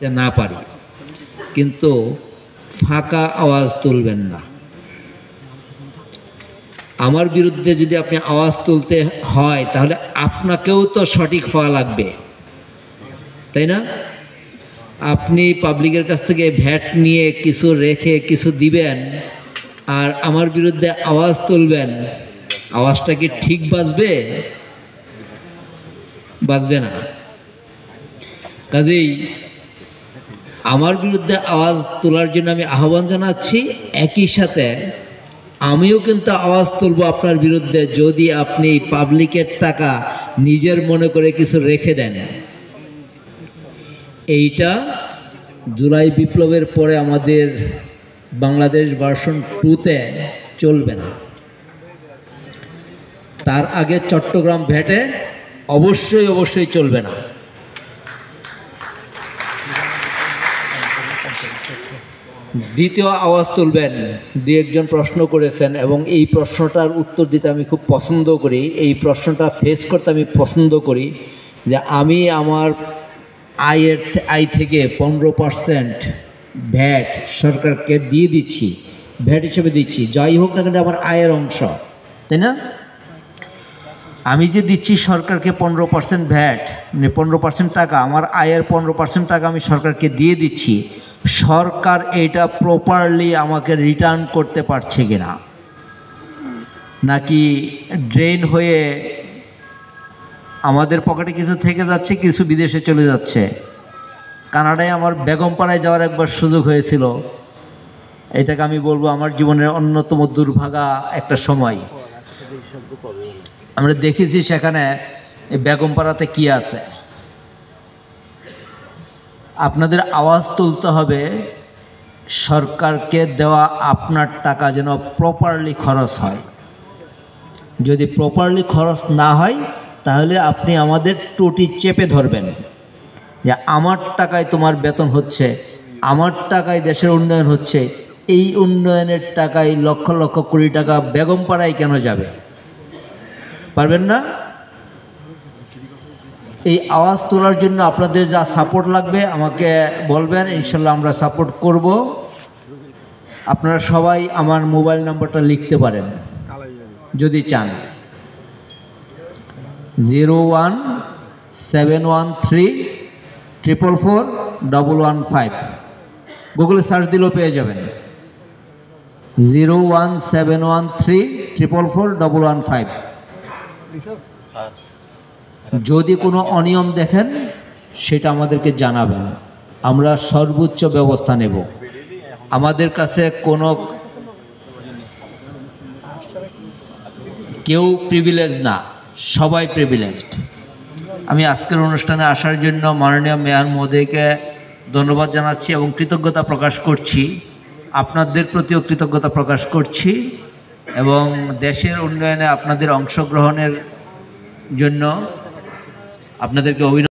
না পারি, কিন্তু ফাঁকা আওয়াজ তুলবেন না। আমার বিরুদ্ধে যদি আপনি আওয়াজ তুলতে হয় তাহলে আপনাকেও তো সঠিক হওয়া লাগবে, তাই না? আপনি পাবলিকের কাছ থেকে ভ্যাট নিয়ে কিছু রেখে কিছু দিবেন আর আমার বিরুদ্ধে আওয়াজ তুলবেন, আওয়াজটা কি ঠিক বাজবে? বাজবে না। কাজেই আমার বিরুদ্ধে আওয়াজ তোলার জন্য আমি আহ্বান জানাচ্ছি। একই সাথে আমিও কিন্তু আওয়াজ তুলব আপনার বিরুদ্ধে যদি আপনি পাবলিকের টাকা নিজের মনে করে কিছু রেখে দেন। এইটা জুলাই বিপ্লবের পরে আমাদের বাংলাদেশ ভার্সন 2-তে চলবে না। তার আগে চট্টগ্রাম ভ্যাটে অবশ্যই চলবে না। দ্বিতীয় আওয়াজ তুলবেন, দু একজন প্রশ্ন করেছেন এবং এই প্রশ্নটার উত্তর দিতে আমি খুব পছন্দ করি, এই প্রশ্নটা ফেস করতে আমি পছন্দ করি যে আমি আমার আয় থেকে 15% ভ্যাট সরকারকে দিয়ে দিচ্ছি, ভ্যাট হিসেবে দিচ্ছি, যাই হোক না কিন্তু আমার আয়ের অংশ, তাই না? আমি যে দিচ্ছি সরকারকে 15% ভ্যাট, মানে 15% টাকা, আমার আয়ের 15% টাকা আমি সরকারকে দিয়ে দিচ্ছি। সরকার এটা প্রপারলি আমাকে রিটার্ন করতে পারছে কিনা, নাকি ড্রেন হয়ে আমাদের পকেটে কিছু থেকে যাচ্ছে, কিছু বিদেশে চলে যাচ্ছে। কানাডায় আমার বেগমপাড়ায় যাওয়ার একবার সুযোগ হয়েছিল, এটাকে আমি বলবো আমার জীবনের অন্যতম দুর্ভাগা একটা সময়। আমরা দেখেছি সেখানে বেগমপাড়াতে কি আছে। আপনাদের আওয়াজ তুলতে হবে সরকারকে দেওয়া আপনার টাকা যেন প্রপারলি খরচ হয়। যদি প্রপারলি খরচ না হয় তাহলে আপনি আমাদের টুটি চেপে ধরবেন যে আমার টাকায় তোমার বেতন হচ্ছে, আমার টাকায় দেশের উন্নয়ন হচ্ছে, এই উন্নয়নের টাকায় লক্ষ লক্ষ কোটি টাকা বেগমপাড়ায় কেন যাবে? পারবেন না। এই আওয়াজ তোলার জন্য আপনাদের যা সাপোর্ট লাগবে আমাকে বলবেন, ইনশাল্লাহ আমরা সাপোর্ট করব। আপনারা সবাই আমার মোবাইল নাম্বারটা লিখতে পারেন যদি চান, 01713444115। গুগলে সার্চ দিলেও পেয়ে যাবেন, 01713444115। যদি কোনো অনিয়ম দেখেন সেটা আমাদেরকে জানাবেন, আমরা সর্বোচ্চ ব্যবস্থা নেব। আমাদের কাছে কোনো কেউ প্রিভিলেজ না, সবাই প্রিভিলেজড। আমি আজকের অনুষ্ঠানে আসার জন্য মাননীয় মেয়র মহোদয়কে ধন্যবাদ জানাচ্ছি এবং কৃতজ্ঞতা প্রকাশ করছি। আপনাদের প্রতিও কৃতজ্ঞতা প্রকাশ করছি এবং দেশের উন্নয়নে আপনাদের অংশগ্রহণের জন্য আপনাদেরকে অভিনন্দন।